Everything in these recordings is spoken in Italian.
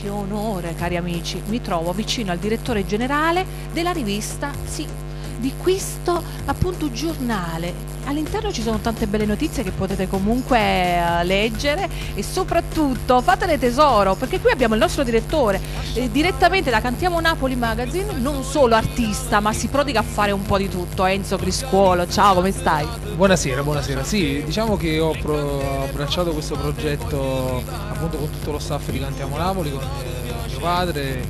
che onore, cari amici, mi trovo vicino al direttore generale della rivista, sì, di questo appunto giornale. All'interno ci sono tante belle notizie che potete comunque leggere e soprattutto fatene tesoro, perché qui abbiamo il nostro direttore direttamente da Cantiamo Napoli Magazine, non solo artista ma si prodiga a fare un po' di tutto. Enzo Criscuolo, ciao, come stai? Buonasera, buonasera. Sì, diciamo che ho abbracciato questo progetto appunto con tutto lo staff di Cantiamo Napoli, con mio padre,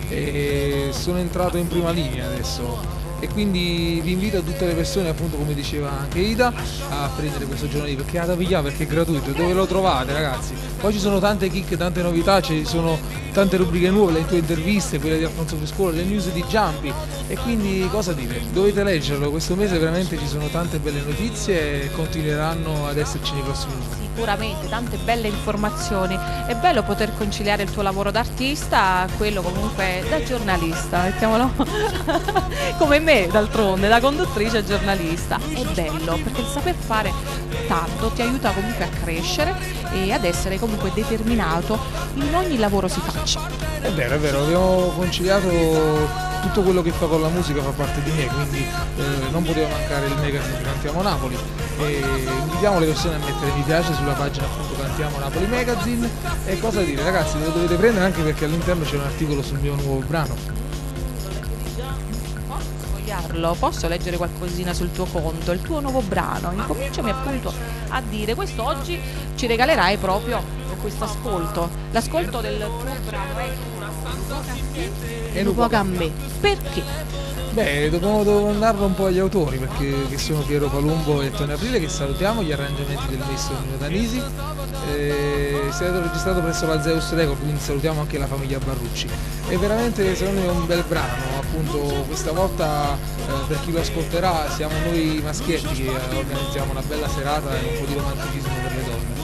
e sono entrato in prima linea adesso. E quindi vi invito a tutte le persone, appunto come diceva anche Ida, a prendere questo giornale perché è da pigliare, perché è gratuito. Dove lo trovate, ragazzi? Poi ci sono tante chicche, tante novità, ci sono tante rubriche nuove, le tue interviste, quelle di Alfonso Criscuolo, le news di Giampi, e quindi cosa dire? Dovete leggerlo, questo mese veramente ci sono tante belle notizie e continueranno ad esserci nei prossimi mesi. Sicuramente, tante belle informazioni. È bello poter conciliare il tuo lavoro d'artista a quello comunque da giornalista, mettiamolo come me, d'altronde, da conduttrice a giornalista. È bello perché il saper fare tanto ti aiuta comunque a crescere e ad essere comunque determinato in ogni lavoro si faccia. È vero, abbiamo conciliato tutto quello che fa con la musica, fa parte di me, quindi non poteva mancare il magazine di Cantiamo Napoli, e invitiamo le persone a mettere mi piace sulla pagina appunto Cantiamo Napoli Magazine. E cosa dire, ragazzi, lo dovete prendere anche perché all'interno c'è un articolo sul mio nuovo brano. Posso leggere qualcosina sul tuo conto, il tuo nuovo brano? Incominciami appunto a dire, questo oggi ci regalerai proprio questo ascolto, l'ascolto del tuo brano e un po' a me. Perché? Beh, dobbiamo darlo un po' agli autori, perché che sono Piero Palumbo e Tony Aprile, che salutiamo, gli arrangiamenti del maestro Nino Danisi. È stato registrato presso la Zeus Record, quindi salutiamo anche la famiglia Barrucci. E veramente secondo me è un bel brano, appunto questa volta per chi lo ascolterà siamo noi maschietti che organizziamo una bella serata e un po' di romanticismo per le donne.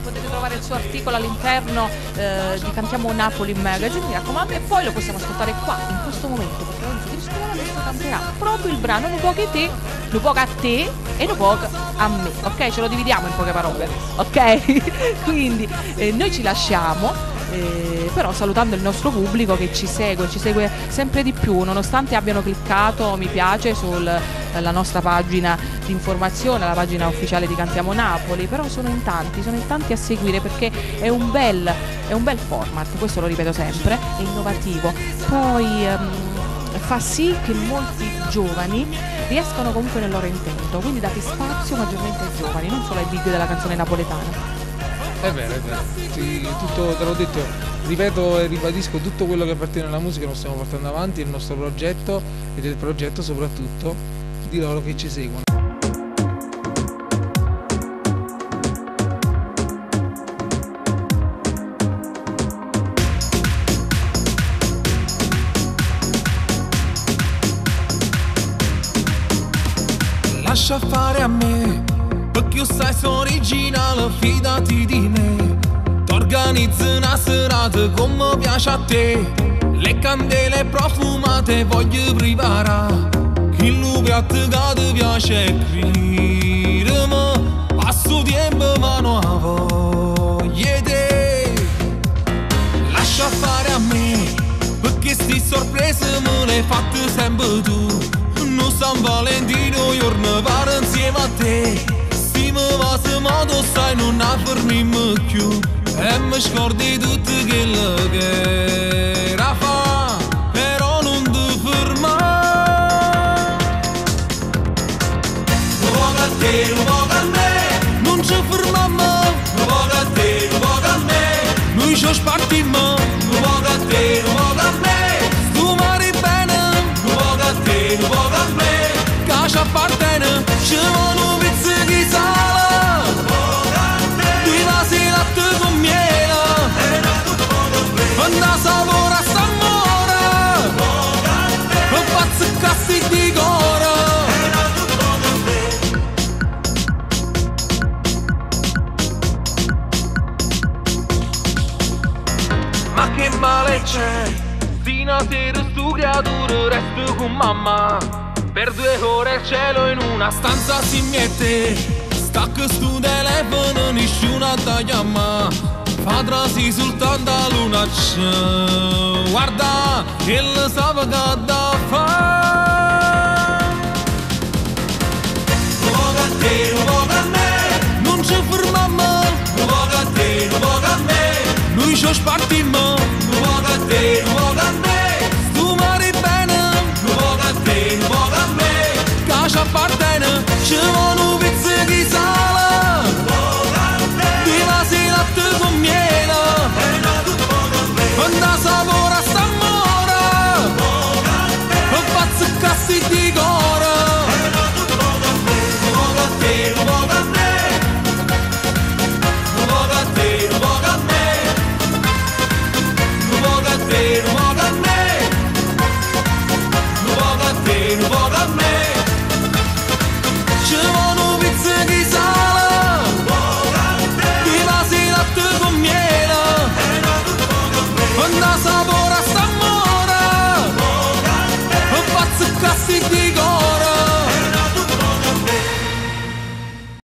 Potete trovare il suo articolo all'interno di Cantiamo Napoli Magazine, mi raccomando, e poi lo possiamo ascoltare qua in questo momento, perché Enzo Criscuolo adesso canterà proprio il brano Un poco a te, un poco a te e un poco a me, ok? Ce lo dividiamo in poche parole, ok? Quindi noi ci lasciamo, però salutando il nostro pubblico che ci segue sempre di più, nonostante abbiano cliccato mi piace sulla nostra pagina di informazione, la pagina ufficiale di Cantiamo Napoli, però sono in tanti a seguire, perché è un bel format, questo lo ripeto sempre, è innovativo, poi fa sì che molti giovani riescano comunque nel loro intento, quindi date spazio maggiormente ai giovani, non solo ai big della canzone napoletana. È vero, sì, tutto, te l'ho detto, ripeto e ribadisco, tutto quello che appartiene alla musica lo stiamo portando avanti, il nostro progetto ed il progetto soprattutto di loro che ci seguono. Lascia fare a me, perché io sai sono originale, fidati di me. T'organizzo una serata come piace a te, le candele profumate voglio preparare, il lupo piatto che ti piace è credermi, passo tempo ma non ha voglia te. Lascia fare a me, perché sti sorprese me le hai fatte sempre tu. Non San Valentino giorno vado insieme a te, se mi va se modo sai non fermiamo più, e mi scordi tutto quello che era fa, però non ti fermare. Un poco a te, un poco a me, non ci fermiamo. Un poco a te, un poco a me, noi ci spartiamo. Un poco a te, un poco a me, tu mari bene. Un poco a te, un poco a me, che ci appartiene, ci vuole un pezzo di sale. Un poco a me, due vasi latte con miele, quando sapore st'amore, un pazzo cassi di cuore. Ma che male c'è, fino a sera stu creatura resto con mamma, per 2 ore il cielo in una stanza si mette, stacca stu telefono nessuno ti chiama, Padre si soltanto a luna c'è. Guarda, il sa che da fa. Un poco a me, non ci fermiamo. Un poco a te, un poco a me, noi ci spartiamo. Un poco a te,